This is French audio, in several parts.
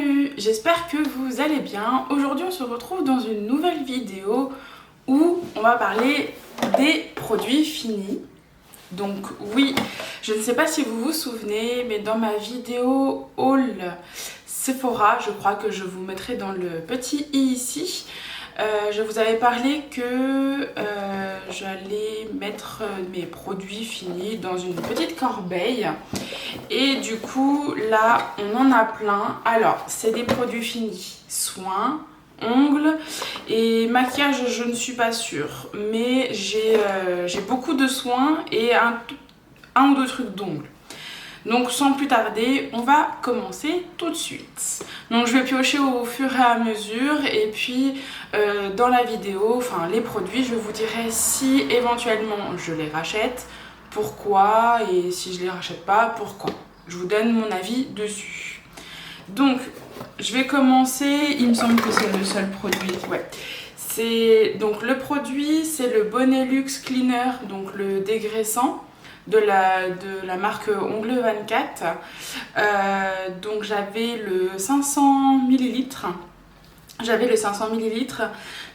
Salut, j'espère que vous allez bien. Aujourd'hui on se retrouve dans une nouvelle vidéo où on va parler des produits finis. Donc oui, je ne sais pas si vous vous souvenez, mais dans ma vidéo haul Sephora, je crois que je vous mettrai dans le petit i ici, je vous avais parlé que j'allais mettre mes produits finis dans une petite corbeille. Et du coup, là, on en a plein. Alors, c'est des produits finis. Soins, ongles et maquillage, je ne suis pas sûre. Mais j'ai beaucoup de soins et un ou deux trucs d'ongles. Donc sans plus tarder, on va commencer tout de suite. Donc je vais piocher au fur et à mesure et puis dans la vidéo, enfin les produits, je vous dirai si éventuellement je les rachète, pourquoi, et si je les rachète pas, pourquoi. Je vous donne mon avis dessus. Donc je vais commencer, il me semble que c'est le seul produit, ouais. Donc le produit, c'est le Bonelux Cleaner, donc le dégraissant de la marque Ongle 24. Donc j'avais le 500 ml.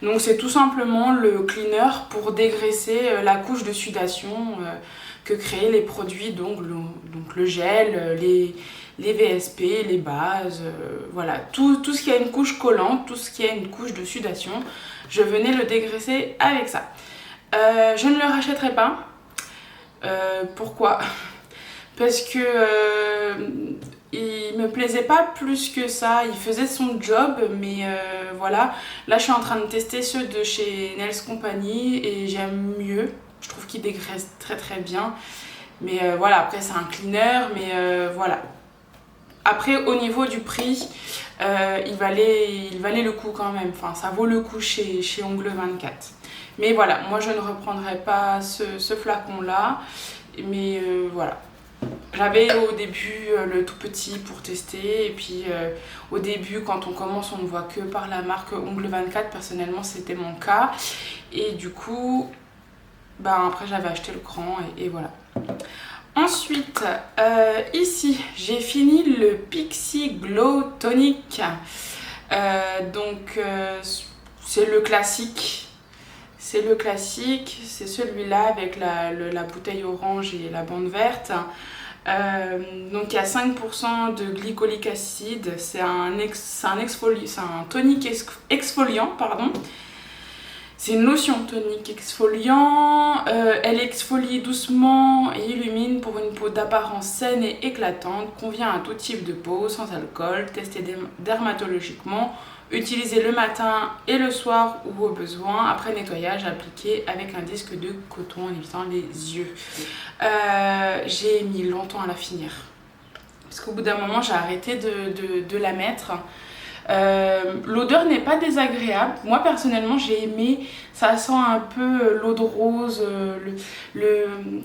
Donc c'est tout simplement le cleaner pour dégraisser la couche de sudation que créent les produits, donc le gel, les VSP, les bases, voilà, tout ce qui a une couche collante, tout ce qui a une couche de sudation, je venais le dégraisser avec ça. Je ne le rachèterai pas. Pourquoi? Parce que il me plaisait pas plus que ça, il faisait son job, mais voilà. Là je suis en train de tester ceux de chez Nails Company et j'aime mieux, je trouve qu'il dégraisse très très bien, mais voilà, après c'est un cleaner, mais voilà. Après au niveau du prix, il valait le coup quand même, enfin ça vaut le coup chez Ongle 24. Mais voilà, moi je ne reprendrai pas ce flacon là, mais voilà. J'avais au début le tout petit pour tester, et puis au début quand on commence on ne voit que par la marque Ongle 24, personnellement c'était mon cas, et du coup après j'avais acheté le grand et voilà. Ensuite ici j'ai fini le Pixi Glow Tonic, c'est le classique. C'est celui-là avec la bouteille orange et la bande verte. Donc il y a 5% de glycolique acide, c'est un tonique exfoliant, pardon. C'est une lotion tonique exfoliant, elle exfolie doucement et illumine pour une peau d'apparence saine et éclatante, convient à tout type de peau, sans alcool, testée dermatologiquement, utilisée le matin et le soir ou au besoin, après nettoyage, appliqué avec un disque de coton en évitant les yeux. J'ai mis longtemps à la finir, parce qu'au bout d'un moment j'ai arrêté de la mettre. L'odeur n'est pas désagréable, moi personnellement j'ai aimé, ça sent un peu l'eau de rose, vous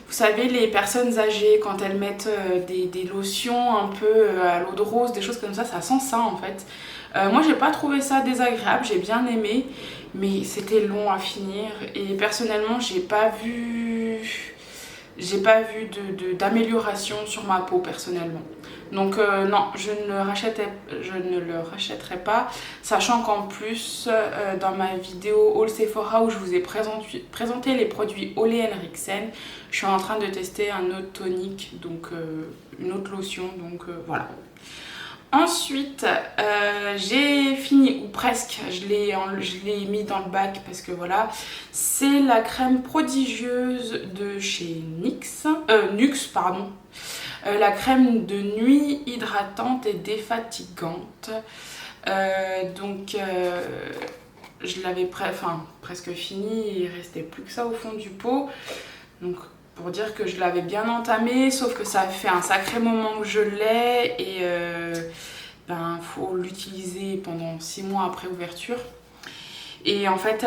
savez, les personnes âgées quand elles mettent des lotions un peu à l'eau de rose, des choses comme ça sent ça en fait. Moi j'ai pas trouvé ça désagréable, j'ai bien aimé, mais c'était long à finir et personnellement j'ai pas vu d'amélioration sur ma peau personnellement. Donc non, je ne le rachèterai pas, sachant qu'en plus dans ma vidéo haul Sephora où je vous ai présenté les produits Ole Henriksen, je suis en train de tester un autre tonique, donc une autre lotion, donc voilà. Ensuite, j'ai fini, ou presque, je l'ai mis dans le bac parce que voilà, c'est la crème prodigieuse de chez Nuxe, pardon. La crème de nuit hydratante et défatigante. Je l'avais presque fini, il restait plus que ça au fond du pot. Donc pour dire que je l'avais bien entamé, sauf que ça fait un sacré moment que je l'ai et faut l'utiliser pendant 6 mois après ouverture. Et en fait,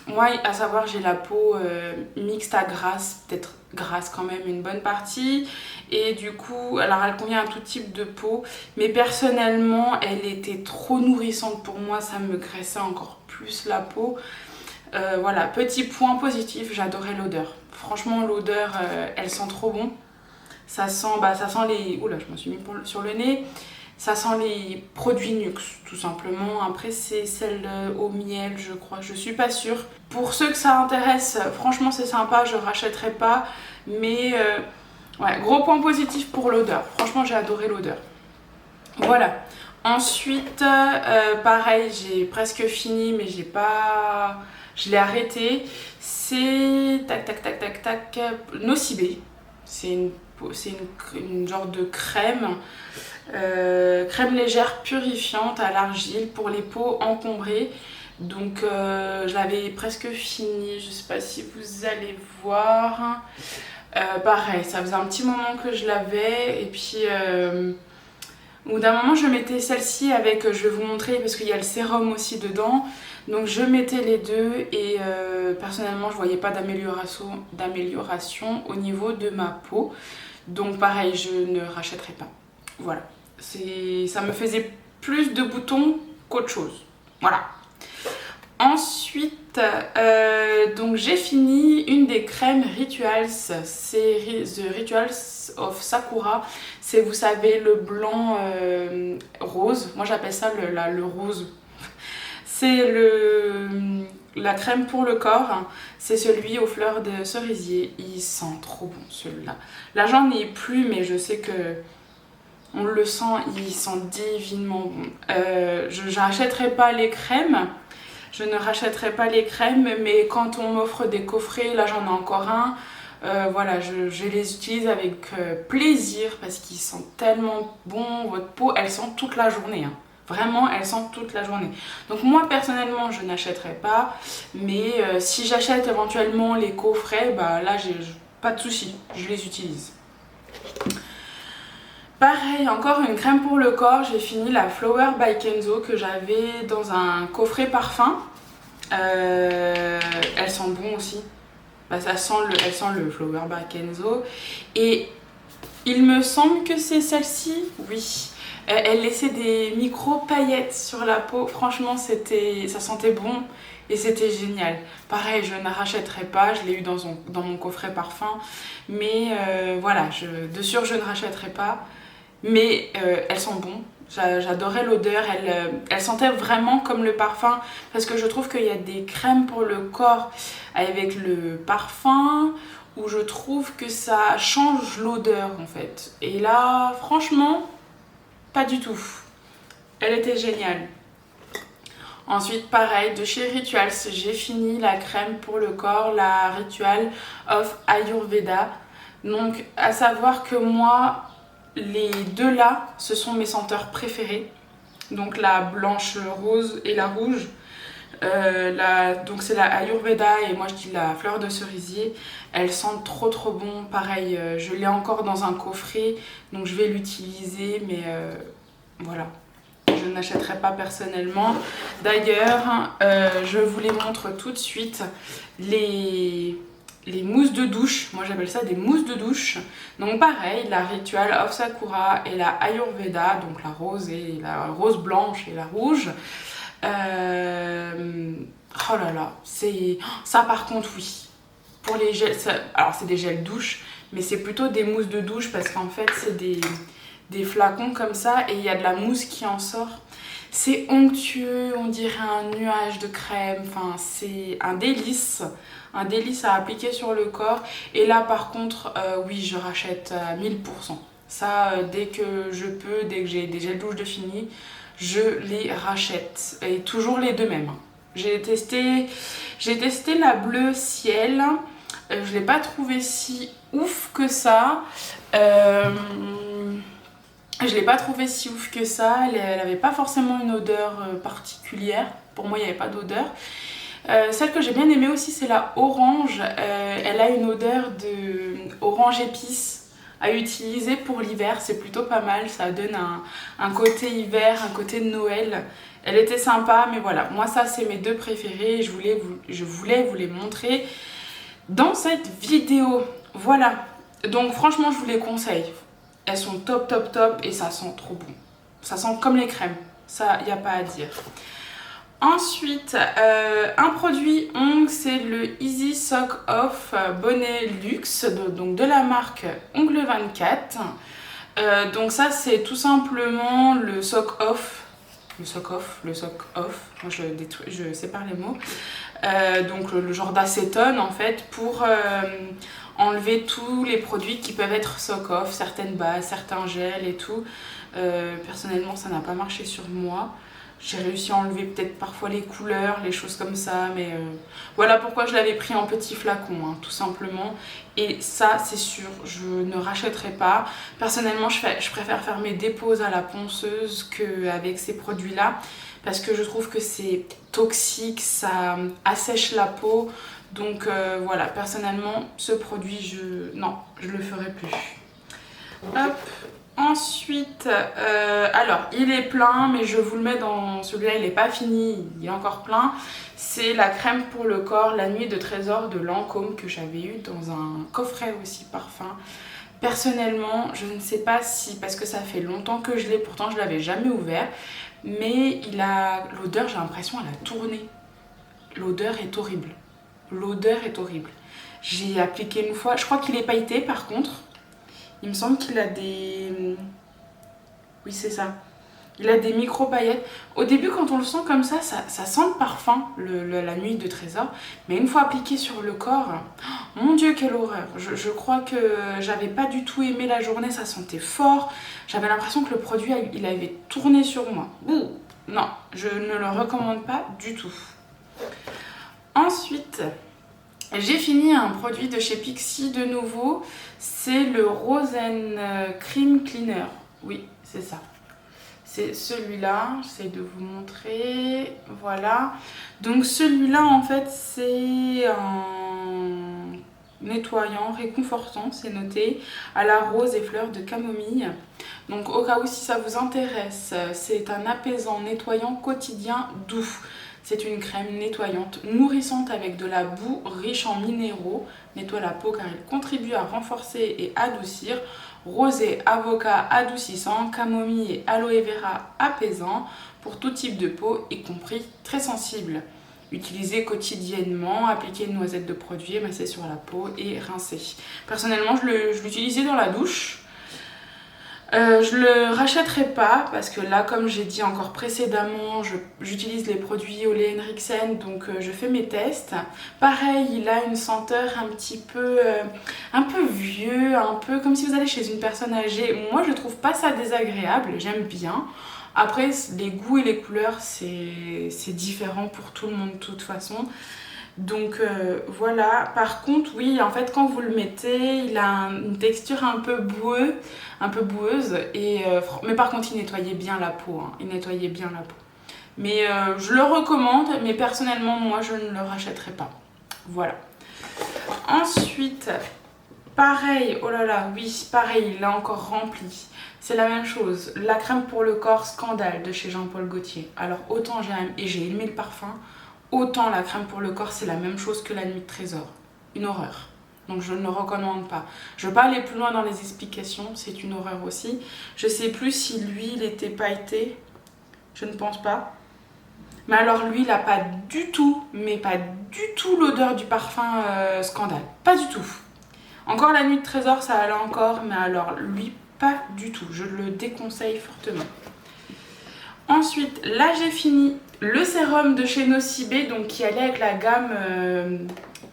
moi, à savoir, j'ai la peau mixte à grasse, peut-être grasse quand même une bonne partie. Et du coup, alors elle convient à tout type de peau. Mais personnellement, elle était trop nourrissante pour moi, ça me graissait encore plus la peau. Voilà, petit point positif, j'adorais l'odeur. Franchement, l'odeur, elle sent trop bon. Ça sent les... Oula, je m'en suis mis sur le nez. Ça sent les produits NYX tout simplement. Après c'est celle au miel je crois, je suis pas sûre. Pour ceux que ça intéresse, franchement c'est sympa, je rachèterai pas. Mais ouais, gros point positif pour l'odeur. Franchement j'ai adoré l'odeur. Voilà. Ensuite, pareil, j'ai presque fini, mais j'ai pas... Je l'ai arrêté. C'est... Tac, tac, tac, tac, tac. Nocibé. C'est une genre de crème. Crème légère purifiante à l'argile pour les peaux encombrées. Donc, je l'avais presque fini. Je sais pas si vous allez voir. Pareil, ça faisait un petit moment que je l'avais. Et puis... Au bout d'un moment, je mettais celle-ci avec, je vais vous montrer parce qu'il y a le sérum aussi dedans. Donc je mettais les deux et personnellement, je voyais pas d'amélioration au niveau de ma peau. Donc pareil, je ne rachèterai pas. Voilà. Ça me faisait plus de boutons qu'autre chose. Voilà. Ensuite, donc j'ai fini une des crèmes Rituals, c'est The Rituals of Sakura. C'est, vous savez, le blanc rose. Moi j'appelle ça le rose. C'est la crème pour le corps. C'est celui aux fleurs de cerisier. Il sent trop bon celui-là. Là j'en ai plus, mais je sais que on le sent, il sent divinement bon. Je n'achèterai pas les crèmes. Je ne rachèterai pas les crèmes, mais quand on m'offre des coffrets, là j'en ai encore un, voilà, je les utilise avec plaisir parce qu'ils sentent tellement bon. Votre peau, elle sent toute la journée, hein. Vraiment, elle sent toute la journée. Donc moi personnellement, je n'achèterai pas, mais si j'achète éventuellement les coffrets, bah là j'ai pas de souci, je les utilise. Pareil, encore une crème pour le corps, j'ai fini la Flower by Kenzo que j'avais dans un coffret parfum. Elle sent bon aussi. Bah, elle sent le Flower by Kenzo. Et il me semble que c'est celle-ci, oui. Elle laissait des micro paillettes sur la peau. Franchement, ça sentait bon et c'était génial. Pareil, je ne la rachèterai pas. Je l'ai eu dans mon coffret parfum. Mais voilà, de sûr, je ne rachèterai pas. Mais elles sont bonnes, j'adorais l'odeur, elle sentait vraiment comme le parfum parce que je trouve qu'il y a des crèmes pour le corps avec le parfum où je trouve que ça change l'odeur en fait. Et là, franchement, pas du tout. Elle était géniale. Ensuite, pareil, de chez Rituals, j'ai fini la crème pour le corps, la Ritual of Ayurveda. Donc, à savoir que moi... Les deux là, ce sont mes senteurs préférées. Donc la blanche rose et la rouge. Donc c'est la Ayurveda et moi je dis la fleur de cerisier. Elles sentent trop trop bon. Pareil, je l'ai encore dans un coffret. Donc je vais l'utiliser. Mais voilà. Je n'achèterai pas personnellement. D'ailleurs, je vous les montre tout de suite. Les mousses de douche, moi j'appelle ça des mousses de douche. Donc pareil, la Ritual of Sakura et la Ayurveda, donc la rose et la rose blanche et la rouge. Oh là là, ça par contre oui. Pour les gels, alors c'est des gels douche, mais c'est plutôt des mousses de douche parce qu'en fait c'est des flacons comme ça et il y a de la mousse qui en sort. C'est onctueux, on dirait un nuage de crème, enfin c'est un délice à appliquer sur le corps. Et là par contre, oui je rachète à 1000%. Ça, dès que je peux, dès que j'ai des gels douche de fini, je les rachète. Et toujours les deux mêmes. J'ai testé la bleu ciel, je l'ai pas trouvée si ouf que ça. Je l'ai pas trouvée si ouf que ça, elle avait pas forcément une odeur particulière, pour moi il n'y avait pas d'odeur. Celle que j'ai bien aimée aussi c'est la orange, elle a une odeur de orange épice à utiliser pour l'hiver, c'est plutôt pas mal, ça donne un côté hiver, un côté de Noël. Elle était sympa mais voilà, moi ça c'est mes deux préférés et je voulais vous les montrer dans cette vidéo. Voilà, donc franchement je vous les conseille. Elles sont top top top et ça sent trop bon. Ça sent comme les crèmes, ça y a pas à dire. Ensuite, un produit ongle, c'est le Easy Sock Off Bonnet Luxe, donc de la marque Ongle 24. Donc ça c'est tout simplement le sock off. Le sock off. Moi je sépare les mots. Donc le genre d'acétone en fait pour enlever tous les produits qui peuvent être sock off, certaines bases, certains gels et tout. Personnellement ça n'a pas marché sur moi. J'ai réussi à enlever peut-être parfois les couleurs, les choses comme ça, mais voilà pourquoi je l'avais pris en petit flacon, hein, tout simplement. Et ça, c'est sûr, je ne rachèterai pas. Personnellement, je préfère faire mes dépôts à la ponceuse qu'avec ces produits-là, parce que je trouve que c'est toxique, ça assèche la peau. Donc voilà, personnellement, ce produit, non, je le ferai plus. Hop. Ensuite, alors il est plein, mais je vous le mets dans celui-là, il n'est pas fini, il est encore plein. C'est la crème pour le corps, la nuit de trésor de Lancôme que j'avais eu dans un coffret aussi parfum. Personnellement, je ne sais pas si, parce que ça fait longtemps que je l'ai, pourtant je ne l'avais jamais ouvert, mais l'odeur, j'ai l'impression, elle a tourné. L'odeur est horrible. L'odeur est horrible. J'ai appliqué une fois, je crois qu'il est pailleté par contre. Il me semble qu'il a des... Oui, c'est ça. Il a des micro-paillettes. Au début, quand on le sent comme ça sent le parfum, la nuit de trésor. Mais une fois appliqué sur le corps, oh, mon Dieu, quelle horreur. Je crois que j'avais pas du tout aimé la journée, ça sentait fort. J'avais l'impression que le produit, il avait tourné sur moi. Ouh, non, je ne le recommande pas du tout. Ensuite... j'ai fini un produit de chez Pixi de nouveau, c'est le Rose Cream Cleaner. Oui, c'est ça. C'est celui-là, j'essaie de vous montrer. Voilà. Donc celui-là, en fait, c'est un nettoyant, réconfortant, c'est noté, à la rose et fleurs de camomille. Donc au cas où si ça vous intéresse, c'est un apaisant nettoyant quotidien doux. C'est une crème nettoyante, nourrissante avec de la boue riche en minéraux. Nettoie la peau car il contribue à renforcer et adoucir. Rosé, avocat adoucissant, camomille et aloe vera apaisant pour tout type de peau, y compris très sensible. Utilisé quotidiennement, appliquer une noisette de produit, masser sur la peau et rincer. Personnellement, je l'utilisais dans la douche. Je le rachèterai pas parce que là, comme j'ai dit encore précédemment, j'utilise les produits Ole Henriksen, donc je fais mes tests. Pareil, il a une senteur un peu vieux, un peu comme si vous allez chez une personne âgée. Moi, je trouve pas ça désagréable, j'aime bien. Après, les goûts et les couleurs, c'est différent pour tout le monde de toute façon. Donc voilà, par contre oui, en fait quand vous le mettez, il a une texture un peu boueuse, mais par contre il nettoyait bien la peau, hein, il nettoyait bien la peau. Mais je le recommande, mais personnellement moi je ne le rachèterai pas. Voilà. Ensuite, pareil, oh là là, oui, pareil, il est encore rempli. C'est la même chose, la crème pour le corps Scandale de chez Jean-Paul Gaultier. Alors autant j'ai aimé le parfum, autant la crème pour le corps, c'est la même chose que la nuit de trésor. Une horreur. Donc je ne le recommande pas. Je ne veux pas aller plus loin dans les explications, c'est une horreur aussi. Je ne sais plus si l'huile était pailletée. Je ne pense pas. Mais alors lui, il n'a pas du tout, mais pas du tout l'odeur du parfum Scandale. Pas du tout. Encore la nuit de trésor, ça allait encore, mais alors lui, pas du tout. Je le déconseille fortement. Ensuite, là j'ai fini le sérum de chez Nocibé, donc qui allait avec la gamme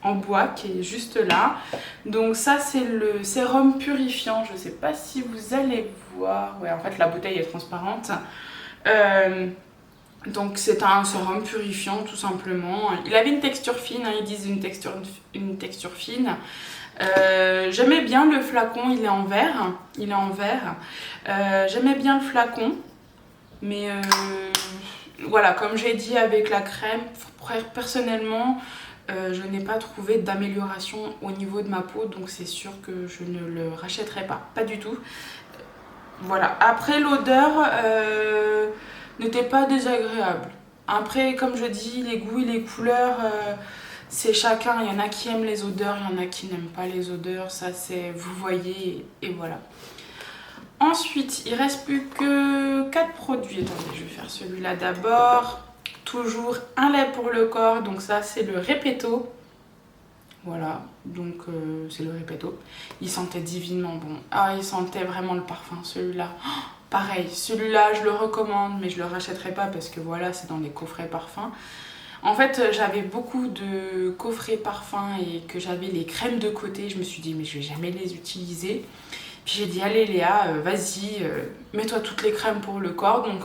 en bois qui est juste là. Donc ça c'est le sérum purifiant, je sais pas si vous allez voir, ouais en fait la bouteille est transparente. Donc c'est un sérum purifiant tout simplement. Il avait une texture fine, hein, ils disent une texture fine. J'aimais bien le flacon, il est en verre. J'aimais bien le flacon. Mais voilà, comme j'ai dit avec la crème, personnellement, je n'ai pas trouvé d'amélioration au niveau de ma peau. Donc c'est sûr que je ne le rachèterai pas, pas du tout. Voilà, après l'odeur n'était pas désagréable. Après, comme je dis, les goûts et les couleurs, c'est chacun. Il y en a qui aiment les odeurs, il y en a qui n'aiment pas les odeurs. Ça c'est, vous voyez, et voilà. Ensuite, il ne reste plus que 4 produits. Attendez, je vais faire celui-là d'abord. Toujours un lait pour le corps. Donc ça, c'est le Repetto. Voilà. donc c'est le Repetto. Il sentait divinement bon. Ah, il sentait vraiment le parfum, celui-là. Oh, pareil, celui-là je le recommande, mais je le rachèterai pas parce que voilà, c'est dans les coffrets parfums. En fait, j'avais beaucoup de coffrets parfums et que j'avais les crèmes de côté. Je me suis dit, mais je vais jamais les utiliser. Puis j'ai dit, allez Léa, vas-y, mets-toi toutes les crèmes pour le corps. Donc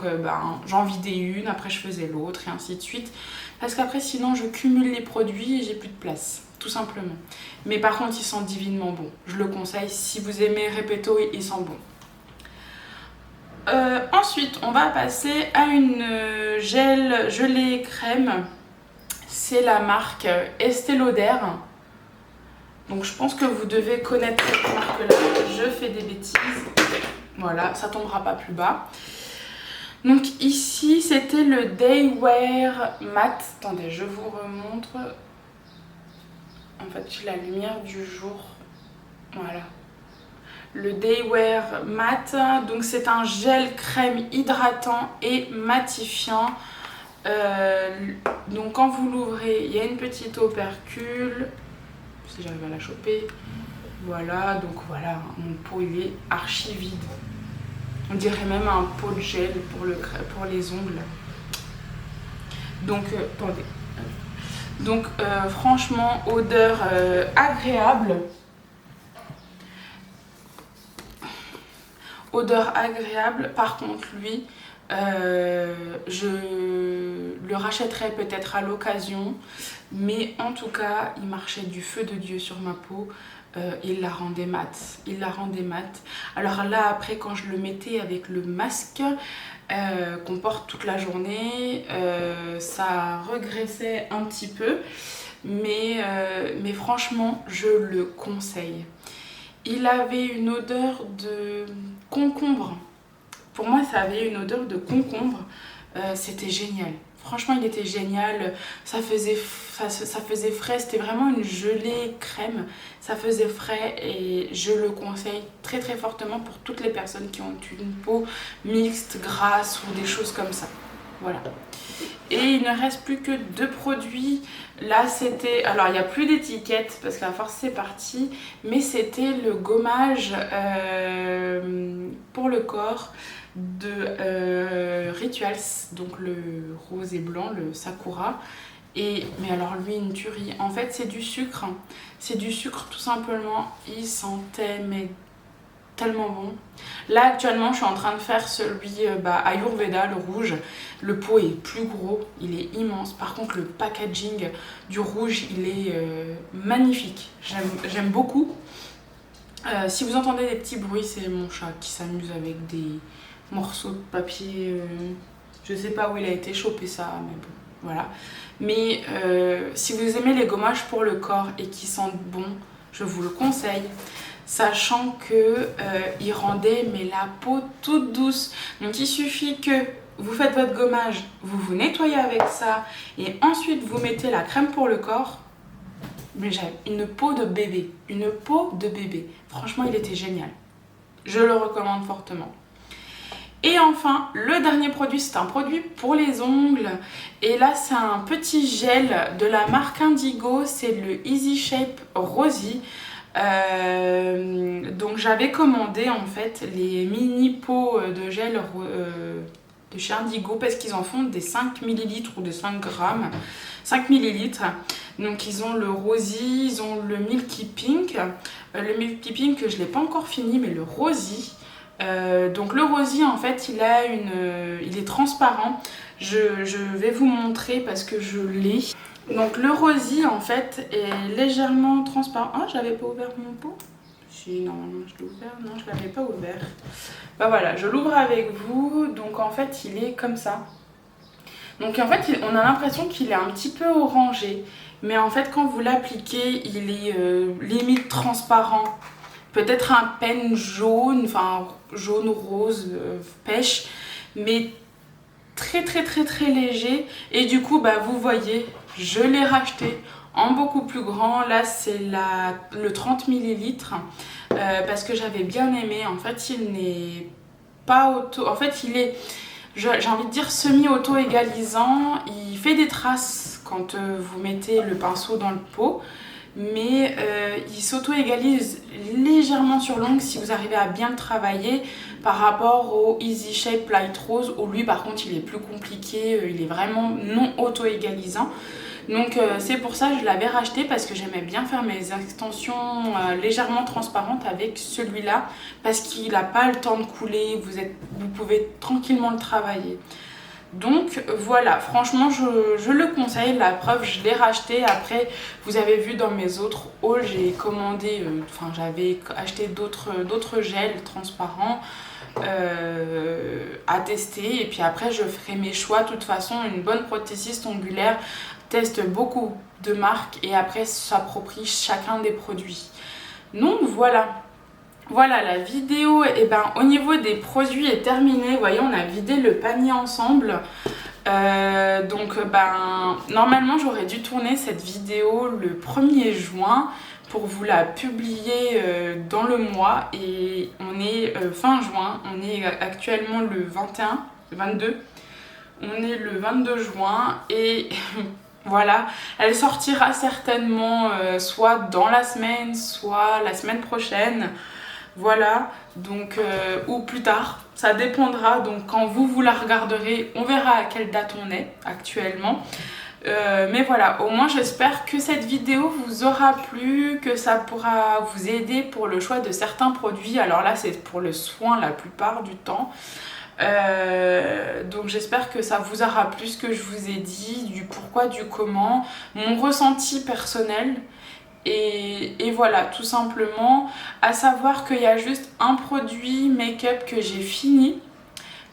j'en vidais une, après je faisais l'autre et ainsi de suite. Parce qu'après, sinon, je cumule les produits et j'ai plus de place, tout simplement. Mais par contre, il sent divinement bon. Je le conseille, si vous aimez Repetto, il sent bon. Ensuite, on va passer à une gel gelée crème. C'est la marque Estée Lauder. Donc je pense que vous devez connaître cette marque-là. Je fais des bêtises. Voilà, ça tombera pas plus bas. Donc ici, c'était le Day Wear Matte. Attendez, je vous remontre. En fait, j'ai la lumière du jour. Voilà. Le Day Wear Matte. Donc c'est un gel crème hydratant et matifiant. Donc quand vous l'ouvrez, il y a une petite opercule, si j'arrive à la choper, voilà, donc voilà, mon pot il est archi vide, on dirait même un pot de gel pour les ongles, donc attendez, donc franchement odeur agréable, par contre lui je le rachèterai peut-être à l'occasion, mais en tout cas il marchait du feu de Dieu sur ma peau. Il la rendait mate, alors là après quand je le mettais avec le masque qu'on porte toute la journée, ça regraissait un petit peu, mais franchement je le conseille. Il avait une odeur de concombre. Pour moi, ça avait une odeur de concombre. C'était génial. Franchement, il était génial. Ça faisait frais. C'était vraiment une gelée crème. Ça faisait frais et je le conseille très très fortement pour toutes les personnes qui ont une peau mixte, grasse ou des choses comme ça. Voilà. Et il ne reste plus que 2 produits. Là, c'était... Alors, il n'y a plus d'étiquette parce qu'à force, c'est parti. Mais c'était le gommage pour le corps de Rituals, donc le rose et blanc, le Sakura. Mais alors lui, une tuerie. En fait, c'est du sucre. C'est du sucre tout simplement. Il sentait mais tellement bon. Là, actuellement, je suis en train de faire celui Ayurveda, le rouge. Le pot est plus gros, il est immense. Par contre, le packaging du rouge, il est magnifique. J'aime beaucoup. Si vous entendez des petits bruits, c'est mon chat qui s'amuse avec des morceaux de papier. Je sais pas où il a été chopé ça, mais bon, voilà. Mais si vous aimez les gommages pour le corps et qui sentent bon, je vous le conseille. Sachant que il rendait mais la peau toute douce. Donc il suffit que vous faites votre gommage, vous vous nettoyez avec ça et ensuite vous mettez la crème pour le corps. Mais j'ai une peau de bébé, Franchement, il était génial. Je le recommande fortement. Et enfin, le dernier produit, c'est un produit pour les ongles. Et là, c'est un petit gel de la marque Indigo. C'est le Easy Shape Rosy. Donc j'avais commandé en fait les mini pots de gel de chez Indigo parce qu'ils en font des 5 ml ou des 5 grammes. 5 ml. Donc ils ont le Rosy, ils ont le Milky Pink. Le Milky Pink, je ne l'ai pas encore fini, mais le Rosy. Donc le Rosy en fait il est transparent. Je vais vous montrer parce que je l'ai. Donc le Rosy en fait est légèrement transparent. Ah, j'avais pas ouvert mon pot. Si, normalement je l'ai ouvert. Non, je l'avais pas ouvert. Bah voilà, je l'ouvre avec vous. Donc en fait il est comme ça. Donc en fait on a l'impression qu'il est un petit peu orangé. Mais en fait quand vous l'appliquez il est limite transparent. Peut-être un pen jaune, enfin jaune rose pêche. Mais très léger. Et du coup bah vous voyez, je l'ai racheté en beaucoup plus grand. Là c'est le 30 ml parce que j'avais bien aimé. En fait il n'est pas auto... En fait il est, j'ai envie de dire, semi-auto-égalisant. Il fait des traces quand vous mettez le pinceau dans le pot. mais il s'auto-égalise légèrement sur l'ongle si vous arrivez à bien le travailler par rapport au Easy Shape Light Rose où lui par contre il est plus compliqué, il est vraiment non auto-égalisant. Donc c'est pour ça que je l'avais racheté parce que j'aimais bien faire mes extensions légèrement transparentes avec celui-là parce qu'il n'a pas le temps de couler, vous pouvez tranquillement le travailler. Donc voilà, franchement je le conseille, la preuve je l'ai racheté. Après vous avez vu dans mes autres hauls, j'ai commandé, j'avais acheté d'autres gels transparents à tester. Et puis après je ferai mes choix. De toute façon une bonne prothésiste ongulaire teste beaucoup de marques et après s'approprie chacun des produits. Donc voilà, la vidéo au niveau des produits est terminée. Vous voyez, on a vidé le panier ensemble. Normalement j'aurais dû tourner cette vidéo le 1er juin pour vous la publier dans le mois. Et on est fin juin, on est actuellement le 22. On est le 22 juin et voilà, elle sortira certainement soit dans la semaine, soit la semaine prochaine. Voilà, donc ou plus tard, ça dépendra. Donc quand vous la regarderez, on verra à quelle date on est actuellement. Mais voilà, au moins j'espère que cette vidéo vous aura plu, que ça pourra vous aider pour le choix de certains produits. Alors là c'est pour le soin la plupart du temps. Donc j'espère que ça vous aura plu ce que je vous ai dit, du pourquoi, du comment, mon ressenti personnel. Et voilà, tout simplement, à savoir qu'il y a juste un produit make-up que j'ai fini,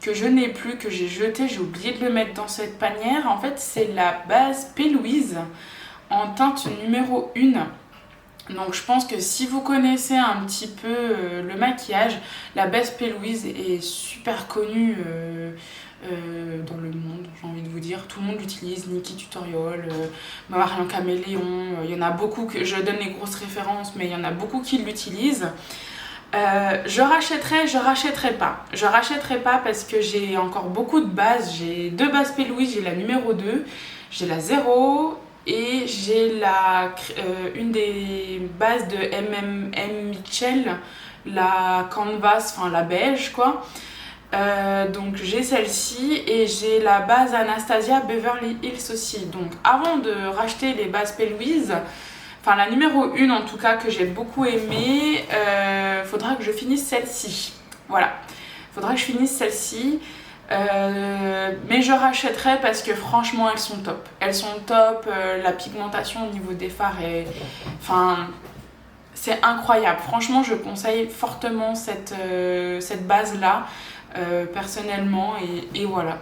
que je n'ai plus, que j'ai jeté, j'ai oublié de le mettre dans cette panière. En fait, c'est la base P. Louise en teinte numéro 1. Donc je pense que si vous connaissez un petit peu le maquillage, la base P. Louise est super connue dans le monde, j'ai envie de vous dire. Tout le monde l'utilise, Nikkie Tutorial, Marion Caméléon, il y en a beaucoup, je donne les grosses références, mais il y en a beaucoup qui l'utilisent. Je rachèterai pas. Je rachèterai pas parce que j'ai encore beaucoup de bases. J'ai 2 bases P. Louise, j'ai la numéro 2, j'ai la 0 et j'ai une des bases de M Mitchell, la canvas, enfin la beige quoi. Donc j'ai celle-ci et j'ai la base Anastasia Beverly Hills aussi. Donc avant de racheter les bases P. Louise, enfin la numéro 1 en tout cas que j'ai beaucoup aimé, faudra que je finisse celle-ci. Voilà, faudra que je finisse celle-ci. Mais je rachèterai parce que franchement elles sont top. Elles sont top, la pigmentation au niveau des fards est... Enfin, c'est incroyable. Franchement je conseille fortement cette base-là. Personnellement et voilà,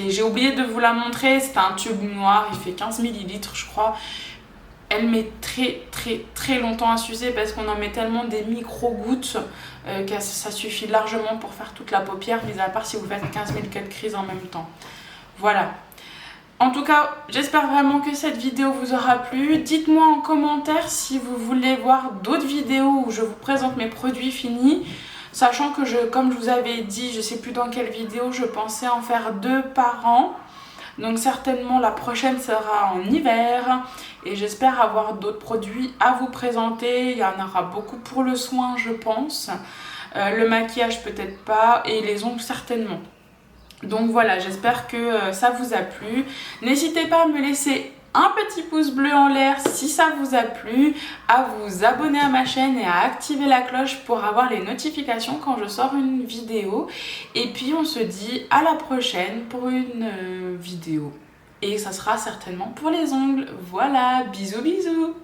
j'ai oublié de vous la montrer, c'est un tube noir, il fait 15 ml je crois. Elle met très longtemps à s'user parce qu'on en met tellement des micro gouttes que ça suffit largement pour faire toute la paupière, mis à part si vous faites 15 000 4 crises en même temps. Voilà. En tout cas, j'espère vraiment que cette vidéo vous aura plu. Dites-moi en commentaire si vous voulez voir d'autres vidéos où je vous présente mes produits finis. Sachant que comme je vous avais dit, je sais plus dans quelle vidéo, je pensais en faire 2 par an. Donc certainement la prochaine sera en hiver. Et j'espère avoir d'autres produits à vous présenter. Il y en aura beaucoup pour le soin je pense. Le maquillage peut-être pas. Et les ongles certainement. Donc voilà, j'espère que ça vous a plu. N'hésitez pas à me laisser un petit pouce bleu en l'air si ça vous a plu, à vous abonner à ma chaîne et à activer la cloche pour avoir les notifications quand je sors une vidéo. Et puis on se dit à la prochaine pour une vidéo. Et ça sera certainement pour les ongles. Voilà, bisous bisous.